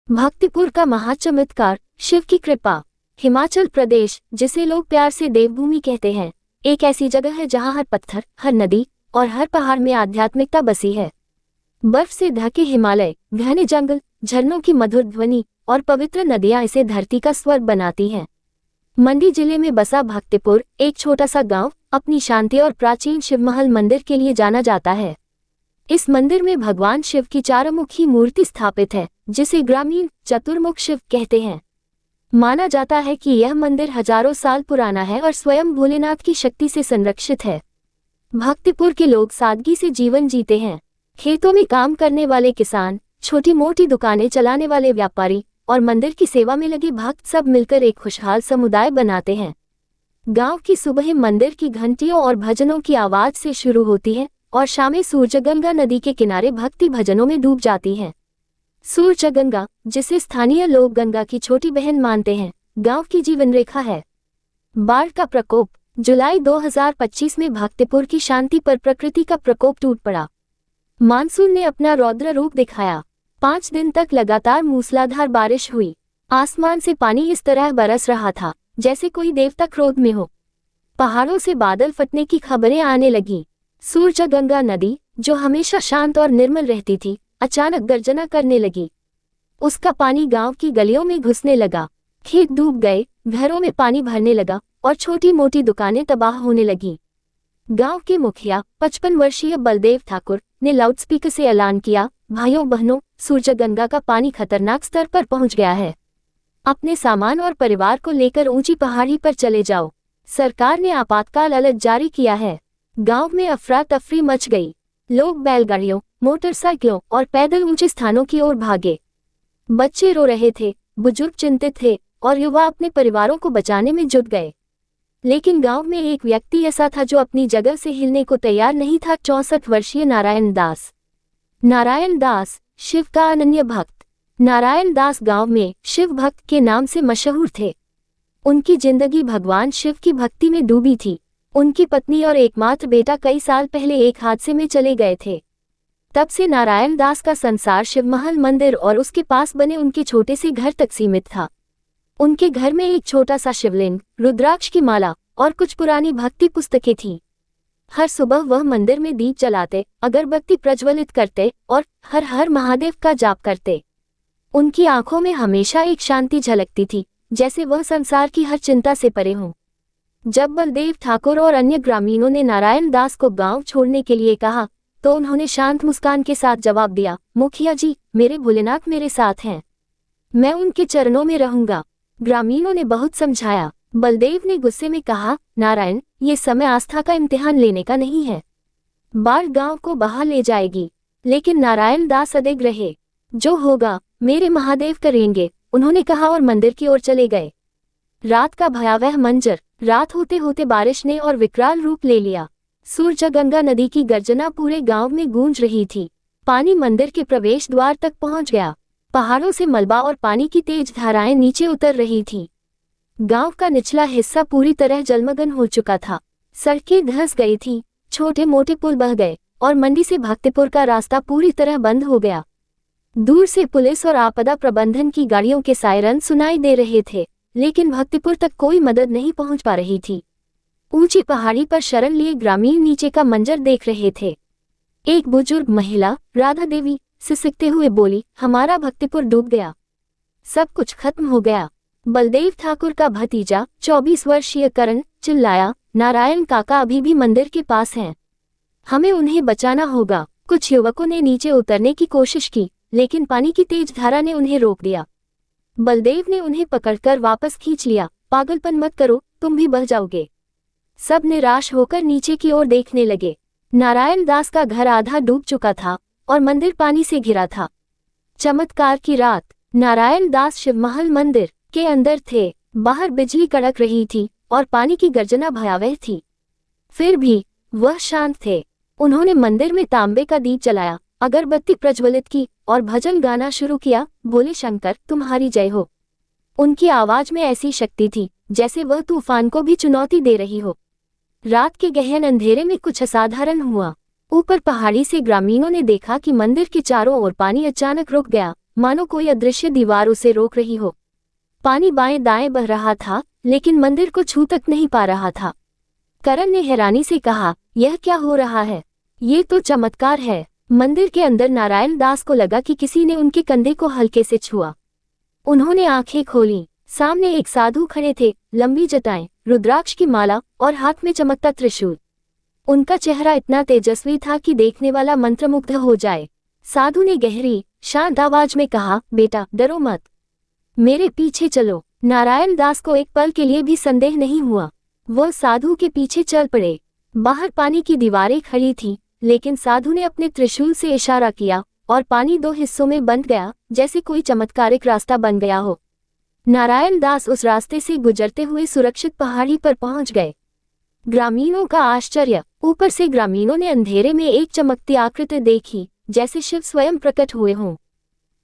भक्तिपुर का महाचमत्कार, शिव की कृपा। हिमाचल प्रदेश, जिसे लोग प्यार से देवभूमि कहते हैं, एक ऐसी जगह है जहां हर पत्थर, हर नदी और हर पहाड़ में आध्यात्मिकता बसी है। बर्फ से ढके हिमालय, घने जंगल, झरनों की मधुर ध्वनि और पवित्र नदियां इसे धरती का स्वर्ग बनाती हैं। मंडी जिले में बसा भक्तिपुर, एक छोटा सा गांव, अपनी शांति और प्राचीन शिवमहल मंदिर के लिए जाना जाता है। इस मंदिर में भगवान शिव की चारमुखी मूर्ति स्थापित है, जिसे ग्रामीण चतुर्मुख शिव कहते हैं। माना जाता है कि यह मंदिर हजारों साल पुराना है और स्वयं भोलेनाथ की शक्ति से संरक्षित है। भक्तिपुर के लोग सादगी से जीवन जीते हैं। खेतों में काम करने वाले किसान, छोटी मोटी दुकानें चलाने वाले व्यापारी और मंदिर की सेवा में लगे भक्त सब मिलकर एक खुशहाल समुदाय बनाते हैं। गांव की सुबह मंदिर की घंटियों और भजनों की आवाज से शुरू होती है और शामें सूरजगंगा नदी के किनारे भक्ति भजनों में डूब जाती हैं। सूरजगंगा, जिसे स्थानीय लोग गंगा की छोटी बहन मानते हैं, गांव की जीवन रेखा है। बाढ़ का प्रकोप। जुलाई 2025 में भक्तिपुर की शांति पर प्रकृति का प्रकोप टूट पड़ा। मानसून ने अपना रौद्र रूप दिखाया। 5 दिन तक लगातार मूसलाधार बारिश हुई। आसमान से पानी इस तरह बरस रहा था जैसे कोई देवता क्रोध में हो। पहाड़ों से बादल फटने की खबरें आने लगी। सूरजगंगा नदी, जो हमेशा शांत और निर्मल रहती थी, अचानक गर्जना करने लगी। उसका पानी गांव की गलियों में घुसने लगा। खेत डूब गए, घरों में पानी भरने लगा और छोटी मोटी दुकानें तबाह होने लगी। गांव के मुखिया 55 वर्षीय बलदेव ठाकुर ने लाउडस्पीकर से ऐलान किया, भाइयों बहनों, सूरजगंगा का पानी खतरनाक स्तर पर पहुंच गया है। अपने सामान और परिवार को लेकर ऊंची पहाड़ी पर चले जाओ। सरकार ने आपातकाल अलर्ट जारी किया है। गांव में अफरा तफरी मच गई। लोग बैलगाड़ियों, मोटरसाइकिलों और पैदल ऊंचे स्थानों की ओर भागे। बच्चे रो रहे थे, बुजुर्ग चिंतित थे और युवा अपने परिवारों को बचाने में जुट गए। लेकिन गांव में एक व्यक्ति ऐसा था जो अपनी जगह से हिलने को तैयार नहीं था। 64 वर्षीय नारायण दास। नारायण दास, शिव का अनन्य भक्त। नारायण दास गांव में शिव भक्त के नाम से मशहूर थे। उनकी जिंदगी भगवान शिव की भक्ति में डूबी थी। उनकी पत्नी और एकमात्र बेटा कई साल पहले एक हादसे में चले गए थे। तब से नारायण दास का संसार शिवमहल मंदिर और उसके पास बने उनके छोटे से घर तक सीमित था। उनके घर में एक छोटा सा शिवलिंग, रुद्राक्ष की माला और कुछ पुरानी भक्ति पुस्तकें थीं। हर सुबह वह मंदिर में दीप जलाते, अगरबत्ती प्रज्वलित करते और हर हर महादेव का जाप करते। उनकी आंखों में हमेशा एक शांति झलकती थी, जैसे वह संसार की हर चिंता से परे हों। जब बलदेव ठाकुर और अन्य ग्रामीणों ने नारायण दास को गांव छोड़ने के लिए कहा, तो उन्होंने शांत मुस्कान के साथ जवाब दिया, मुखिया जी, मेरे भोलेनाथ मेरे साथ हैं। मैं उनके चरणों में रहूंगा। ग्रामीणों ने बहुत समझाया। बलदेव ने गुस्से में कहा, नारायण, ये समय आस्था का इम्तिहान लेने का नहीं है। बाढ़ गांव को बहा ले जाएगी। लेकिन नारायण दास अडिग रहे। जो होगा मेरे महादेव करेंगे, उन्होंने कहा और मंदिर की ओर चले गए। रात का भयावह मंजर। रात होते होते बारिश ने और विकराल रूप ले लिया। सूरजगंगा नदी की गर्जना पूरे गांव में गूंज रही थी। पानी मंदिर के प्रवेश द्वार तक पहुंच गया। पहाड़ों से मलबा और पानी की तेज धाराएं नीचे उतर रही थीं। गांव का निचला हिस्सा पूरी तरह जलमग्न हो चुका था। सड़कें धंस गई थीं, छोटे मोटे पुल बह गए और मंडी से भक्तिपुर का रास्ता पूरी तरह बंद हो गया। दूर से पुलिस और आपदा प्रबंधन की गाड़ियों के सायरन सुनाई दे रहे थे, लेकिन भक्तिपुर तक कोई मदद नहीं पहुंच पा रही थी। ऊंची पहाड़ी पर शरण लिए ग्रामीण नीचे का मंजर देख रहे थे। एक बुजुर्ग महिला, राधा देवी, सिसकते हुए बोली, हमारा भक्तिपुर डूब गया। सब कुछ खत्म हो गया। बलदेव ठाकुर का भतीजा 24 वर्षीय करण चिल्लाया, नारायण काका अभी भी मंदिर के पास हैं। हमें उन्हें बचाना होगा। कुछ युवकों ने नीचे उतरने की कोशिश की, लेकिन पानी की तेज धारा ने उन्हें रोक दिया। बलदेव ने उन्हें पकड़कर वापस खींच लिया। पागलपन मत करो, तुम भी बह जाओगे। सब निराश होकर नीचे की ओर देखने लगे। नारायण दास का घर आधा डूब चुका था और मंदिर पानी से घिरा था। चमत्कार की रात। नारायण दास शिवमहल मंदिर के अंदर थे। बाहर बिजली कड़क रही थी और पानी की गर्जना भयावह थी। फिर भी वह शांत थे। उन्होंने मंदिर में तांबे का दीप जलाया, अगरबत्ती प्रज्वलित की और भजन गाना शुरू किया, बोले शंकर तुम्हारी जय हो। उनकी आवाज में ऐसी शक्ति थी जैसे वह तूफान को भी चुनौती दे रही हो। रात के गहन अंधेरे में कुछ असाधारण हुआ। ऊपर पहाड़ी से ग्रामीणों ने देखा कि मंदिर के चारों ओर पानी अचानक रुक गया मानो कोई अदृश्य दीवार उसे रोक रही हो। पानी बाएं दाएं बह रहा था, लेकिन मंदिर को छू तक नहीं पा रहा था। करण ने हैरानी से कहा, यह क्या हो रहा है? ये तो चमत्कार है। मंदिर के अंदर नारायण दास को लगा कि किसी ने उनके कंधे को हल्के से छुआ। उन्होंने आंखें खोली। सामने एक साधु खड़े थे, लंबी जटाएं, रुद्राक्ष की माला और हाथ में चमकता त्रिशूल। उनका चेहरा इतना तेजस्वी था कि देखने वाला मंत्रमुग्ध हो जाए। साधु ने गहरी, शांत आवाज में कहा, बेटा डरो मत, मेरे पीछे चलो। नारायण दास को एक पल के लिए भी संदेह नहीं हुआ। वह साधु के पीछे चल पड़े। बाहर पानी की दीवारें खड़ी थीं, लेकिन साधु ने अपने त्रिशूल से इशारा किया और पानी दो हिस्सों में बंट गया, जैसे कोई चमत्कारिक रास्ता बन गया हो। नारायण दास उस रास्ते से गुजरते हुए सुरक्षित पहाड़ी पर पहुंच गए। ग्रामीणों का आश्चर्य। ऊपर से ग्रामीणों ने अंधेरे में एक चमकती आकृति देखी, जैसे शिव स्वयं प्रकट हुए हों।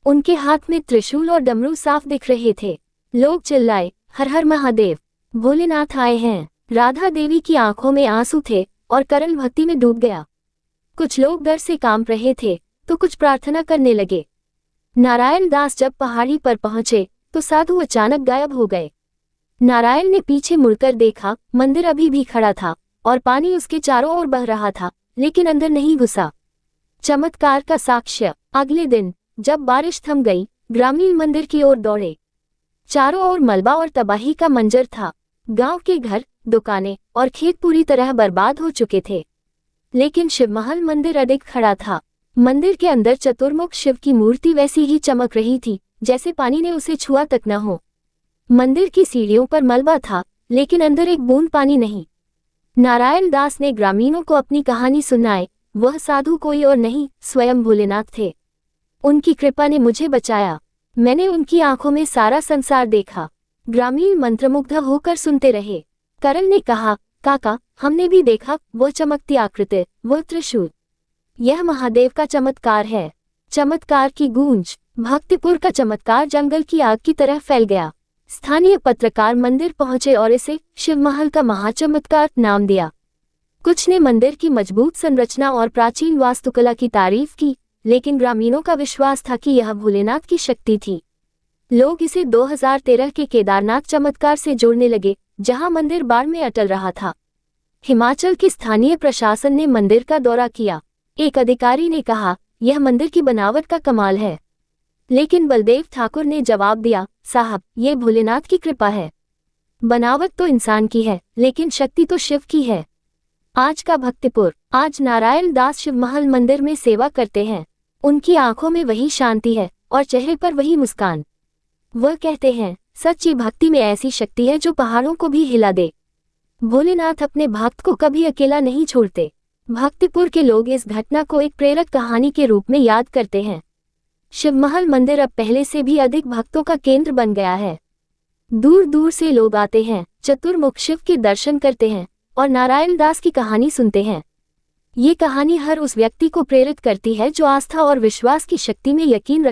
उनके हाथ में त्रिशूल और डमरू साफ दिख रहे थे। लोग चिल्लाए, हर हर महादेव, भोलेनाथ आए हैं। राधा देवी की आंखों में आंसू थे और करण भक्ति में डूब गया। कुछ लोग डर से कांप रहे थे तो कुछ प्रार्थना करने लगे। नारायण दास जब पहाड़ी पर पहुंचे तो साधु अचानक गायब हो गए। नारायण ने पीछे मुड़कर देखा, मंदिर अभी भी खड़ा था और पानी उसके चारों ओर बह रहा था, लेकिन अंदर नहीं घुसा। चमत्कार का साक्ष्य। अगले दिन जब बारिश थम गई, ग्रामीण मंदिर की ओर दौड़े। चारों ओर मलबा और तबाही का मंजर था। गांव के घर, दुकानें और खेत पूरी तरह बर्बाद हो चुके थे, लेकिन शिवमहल मंदिर अडिग खड़ा था। मंदिर के अंदर चतुर्मुख शिव की मूर्ति वैसी ही चमक रही थी जैसे पानी ने उसे छुआ तक न हो। मंदिर की सीढ़ियों पर मलबा था, लेकिन अंदर एक बूंद पानी नहीं। नारायण दास ने ग्रामीणों को अपनी कहानी सुनाई। वह साधु कोई और नहीं, स्वयं भोलेनाथ थे। उनकी कृपा ने मुझे बचाया। मैंने उनकी आंखों में सारा संसार देखा। ग्रामीण मंत्रमुग्ध होकर सुनते रहे। करण ने कहा, काका, हमने भी देखा, वह चमकती आकृति, वह त्रिशूल। यह महादेव का चमत्कार है। चमत्कार की गूंज। भक्तिपुर का चमत्कार जंगल की आग की तरह फैल गया। स्थानीय पत्रकार मंदिर पहुंचे और इसे शिवमहल का महाचमत्कार नाम दिया। कुछ ने मंदिर की मजबूत संरचना और प्राचीन वास्तुकला की तारीफ की, लेकिन ग्रामीणों का विश्वास था कि यह भोलेनाथ की शक्ति थी। लोग इसे 2013 के केदारनाथ चमत्कार से जोड़ने लगे, जहां मंदिर बाढ़ में अटल रहा था। हिमाचल के स्थानीय प्रशासन ने मंदिर का दौरा किया। एक अधिकारी ने कहा, यह मंदिर की बनावट का कमाल है। लेकिन बलदेव ठाकुर ने जवाब दिया, साहब, ये भोलेनाथ की कृपा है। बनावट तो इंसान की है, लेकिन शक्ति तो शिव की है। आज का भक्तिपुर। आज नारायण दास शिवमहल मंदिर में सेवा करते हैं। उनकी आंखों में वही शांति है और चेहरे पर वही मुस्कान। वह कहते हैं, सच्ची भक्ति में ऐसी शक्ति है जो पहाड़ों को भी हिला दे। भोलेनाथ अपने भक्त को कभी अकेला नहीं छोड़ते। भक्तिपुर के लोग इस घटना को एक प्रेरक कहानी के रूप में याद करते हैं। शिवमहल मंदिर अब पहले से भी अधिक भक्तों का केंद्र बन गया है। दूर दूर से लोग आते हैं, चतुर्मुख शिव के दर्शन करते हैं और नारायण दास की कहानी सुनते हैं। ये कहानी हर उस व्यक्ति को प्रेरित करती है जो आस्था और विश्वास की शक्ति में यकीन रखता है।